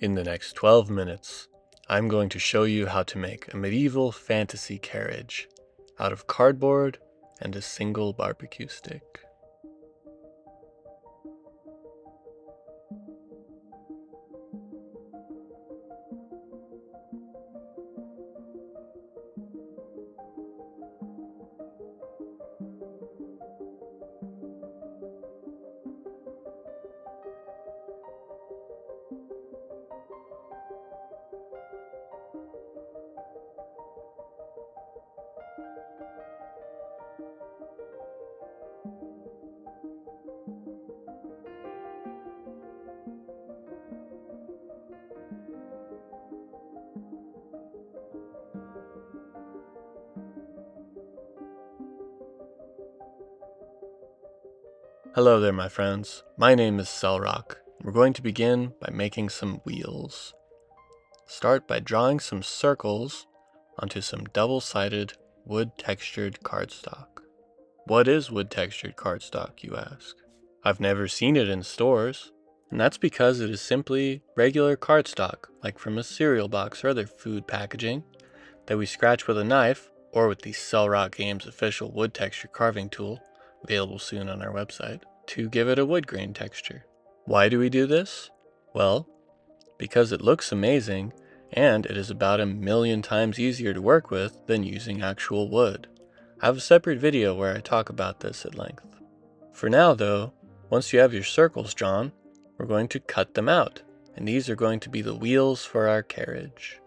In the next 12 minutes, I'm going to show you how to make a medieval fantasy carriage out of cardboard and a single barbecue stick. Hello there, my friends. My name is Selrahc. We're going to begin by making some wheels. Start by drawing some circles onto some double-sided wood-textured cardstock. What is wood-textured cardstock, you ask? I've never seen it in stores, and that's because it is simply regular cardstock, like from a cereal box or other food packaging, that we scratch with a knife or with the Selrahc Games official wood texture carving tool, available soon on our website, to give it a wood grain texture. Why do we do this? Well, because it looks amazing, and it is about 1,000,000 times easier to work with than using actual wood. I have a separate video where I talk about this at length. For now though, once you have your circles drawn, we're going to cut them out, and these are going to be the wheels for our carriage.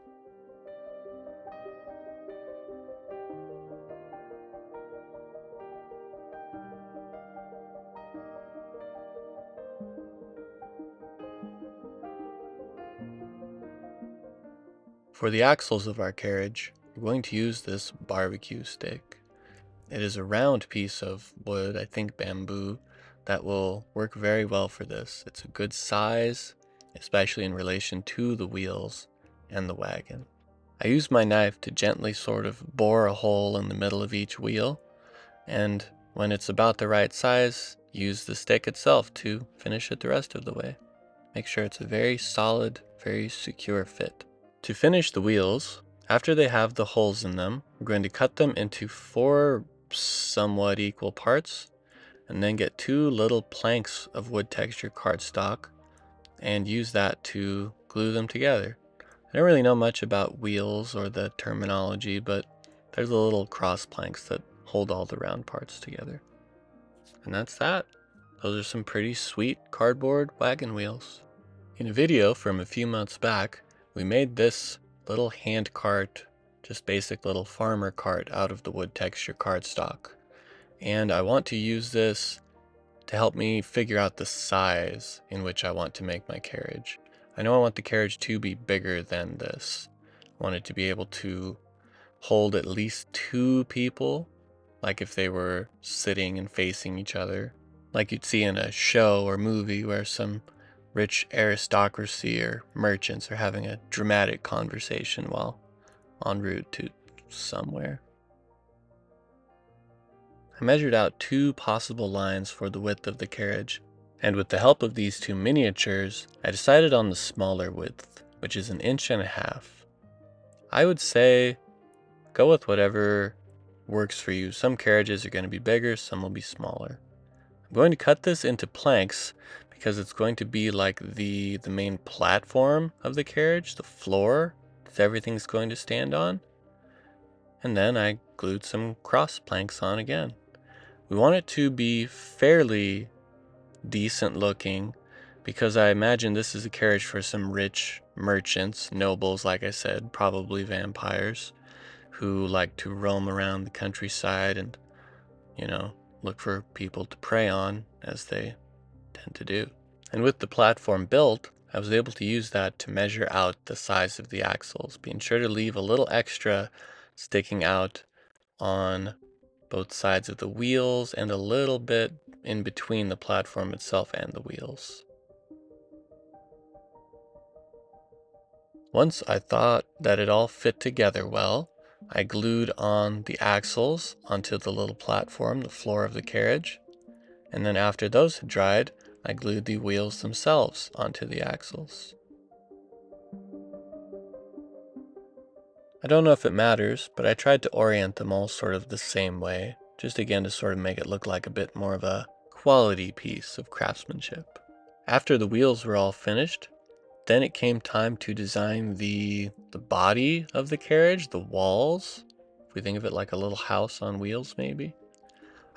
For the axles of our carriage, we're going to use this barbecue stick. It is a round piece of wood, I think bamboo, that will work very well for this. It's a good size, especially in relation to the wheels and the wagon. I use my knife to gently sort of bore a hole in the middle of each wheel, and when it's about the right size, use the stick itself to finish it the rest of the way. Make sure it's a very solid, very secure fit. To finish the wheels, after they have the holes in them, we're going to cut them into 4 somewhat equal parts, and then get 2 little planks of wood texture cardstock and use that to glue them together. I don't really know much about wheels or the terminology, but there's the little cross planks that hold all the round parts together. And that's that. Those are some pretty sweet cardboard wagon wheels. In a video from a few months back, we made this little hand cart, just basic little farmer cart out of the wood texture cardstock. And I want to use this to help me figure out the size in which I want to make my carriage. I know I want the carriage to be bigger than this. I want it to be able to hold at least 2 people, like if they were sitting and facing each other, like you'd see in a show or movie where some rich aristocracy or merchants are having a dramatic conversation while en route to somewhere. I measured out 2 possible lines for the width of the carriage, and with the help of these 2 miniatures, I decided on the smaller width, which is 1.5 inches. I would say go with whatever works for you. Some carriages are going to be bigger, some will be smaller. I'm going to cut this into planks because it's going to be like the main platform of the carriage, the floor that everything's going to stand on. And then I glued some cross planks on again. We want it to be fairly decent looking because I imagine this is a carriage for some rich merchants, nobles, like I said, probably vampires, who like to roam around the countryside and, look for people to prey on, as they tend to do. And with the platform built, I was able to use that to measure out the size of the axles, being sure to leave a little extra sticking out on both sides of the wheels and a little bit in between the platform itself and the wheels. Once I thought that it all fit together well, I glued on the axles onto the little platform, the floor of the carriage, and then after those had dried, I glued the wheels themselves onto the axles. I don't know if it matters, but I tried to orient them all sort of the same way, just again to sort of make it look like a bit more of a quality piece of craftsmanship. After the wheels were all finished, then it came time to design the body of the carriage, the walls. If we think of it like a little house on wheels, maybe.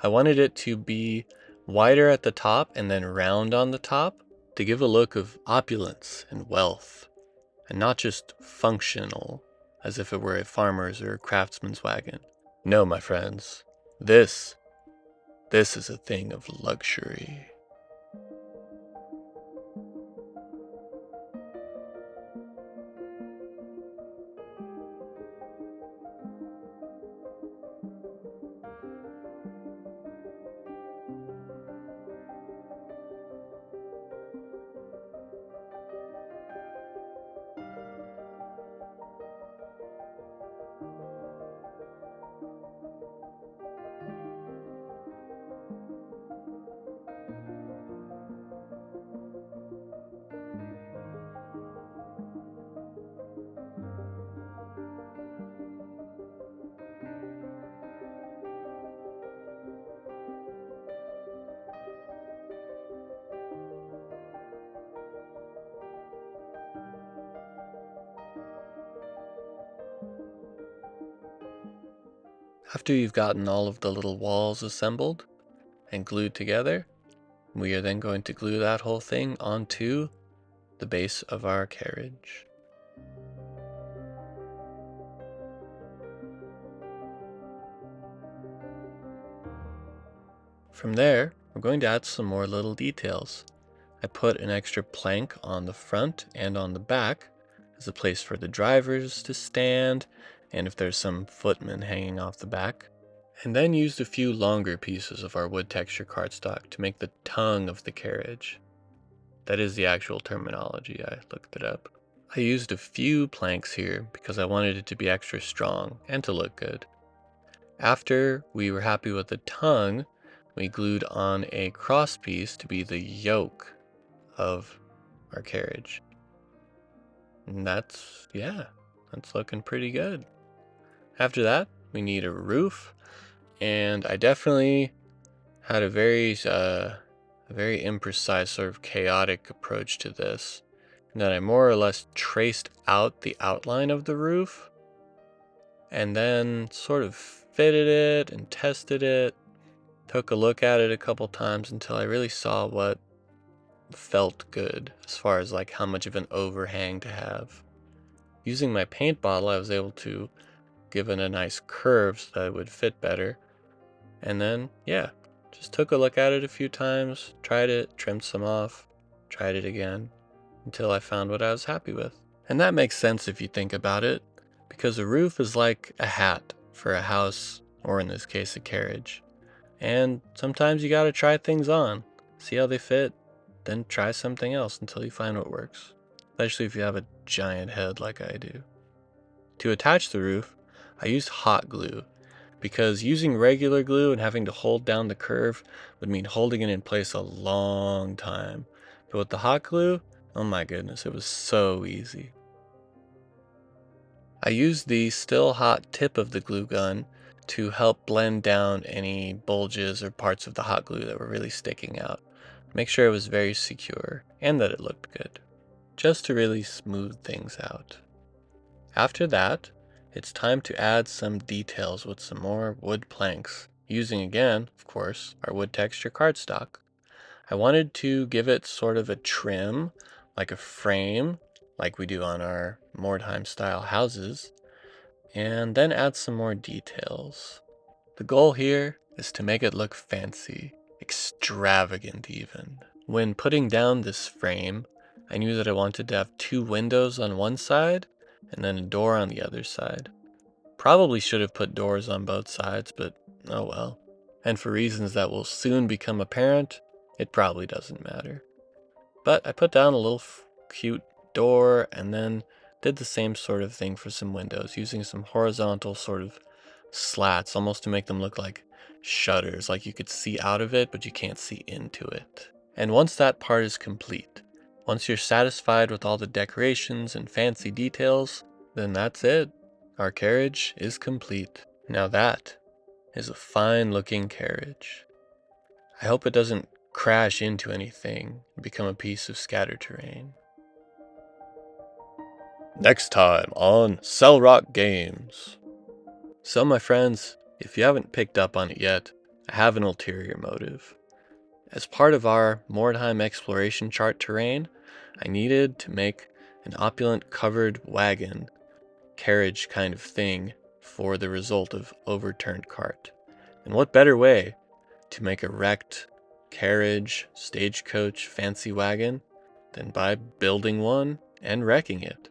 I wanted it to be wider at the top and then round on the top to give a look of opulence and wealth, and not just functional, as if it were a farmer's or a craftsman's wagon. No, my friends, this is a thing of luxury. After you've gotten all of the little walls assembled and glued together, we are then going to glue that whole thing onto the base of our carriage. From there, we're going to add some more little details. I put an extra plank on the front and on the back as a place for the drivers to stand, and if there's some footmen hanging off the back. And then used a few longer pieces of our wood texture cardstock to make the tongue of the carriage. That is the actual terminology, I looked it up. I used a few planks here because I wanted it to be extra strong and to look good. After we were happy with the tongue, we glued on a cross piece to be the yoke of our carriage. And that's looking pretty good. After that, we need a roof, and I definitely had a very imprecise, sort of chaotic approach to this. And then I more or less traced out the outline of the roof, and then sort of fitted it and tested it. Took a look at it a couple times until I really saw what felt good as far as like how much of an overhang to have. Using my paint bottle, I was able to give it a nice curve so that it would fit better. And then, just took a look at it a few times, tried it, trimmed some off, tried it again, until I found what I was happy with. And that makes sense if you think about it, because a roof is like a hat for a house, or in this case, a carriage. And sometimes you gotta try things on, see how they fit, then try something else until you find what works. Especially if you have a giant head like I do. To attach the roof, I used hot glue, because using regular glue and having to hold down the curve would mean holding it in place a long time. But with the hot glue, oh my goodness, it was so easy. I used the still hot tip of the glue gun to help blend down any bulges or parts of the hot glue that were really sticking out. Make sure it was very secure and that it looked good, just to really smooth things out. After that, it's time to add some details with some more wood planks, using again, of course, our wood texture cardstock. I wanted to give it sort of a trim, like a frame, like we do on our Mordheim style houses, and then add some more details. The goal here is to make it look fancy, extravagant even. When putting down this frame, I knew that I wanted to have 2 windows on one side and then a door on the other side. Probably should have put doors on both sides, but oh well. And for reasons that will soon become apparent, it probably doesn't matter. But I put down a little cute door and then did the same sort of thing for some windows, using some horizontal sort of slats, almost to make them look like shutters, like you could see out of it, but you can't see into it. And once that part is complete, once you're satisfied with all the decorations and fancy details, then that's it. Our carriage is complete. Now that is a fine looking carriage. I hope it doesn't crash into anything and become a piece of scattered terrain. Next time on Selrahc Games. So my friends, if you haven't picked up on it yet, I have an ulterior motive. As part of our Mordheim exploration chart terrain, I needed to make an opulent covered wagon, carriage kind of thing for the result of overturned cart. And what better way to make a wrecked carriage, stagecoach, fancy wagon than by building one and wrecking it?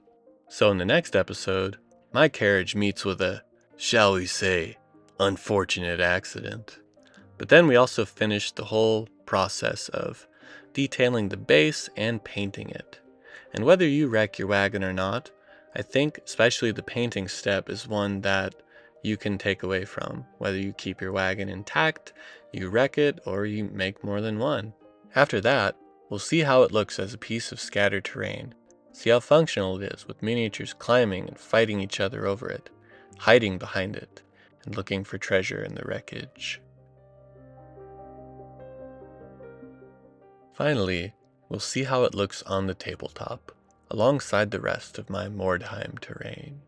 So in the next episode, my carriage meets with a, shall we say, unfortunate accident. But then we also finished the whole process of detailing the base and painting it. And whether you wreck your wagon or not, I think especially the painting step is one that you can take away from. Whether you keep your wagon intact, you wreck it, or you make more than one. After that, we'll see how it looks as a piece of scattered terrain. See how functional it is with miniatures climbing and fighting each other over it, hiding behind it, and looking for treasure in the wreckage. Finally, we'll see how it looks on the tabletop, alongside the rest of my Mordheim terrain.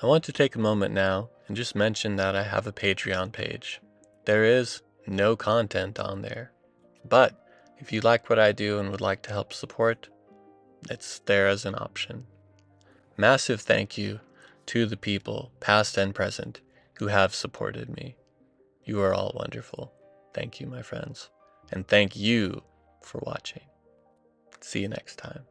I want to take a moment now and just mention that I have a Patreon page. There is no content on there, but if you like what I do and would like to help support, it's there as an option. Massive thank you to the people, past and present, who have supported me. You are all wonderful. Thank you, my friends. And thank you for watching. See you next time.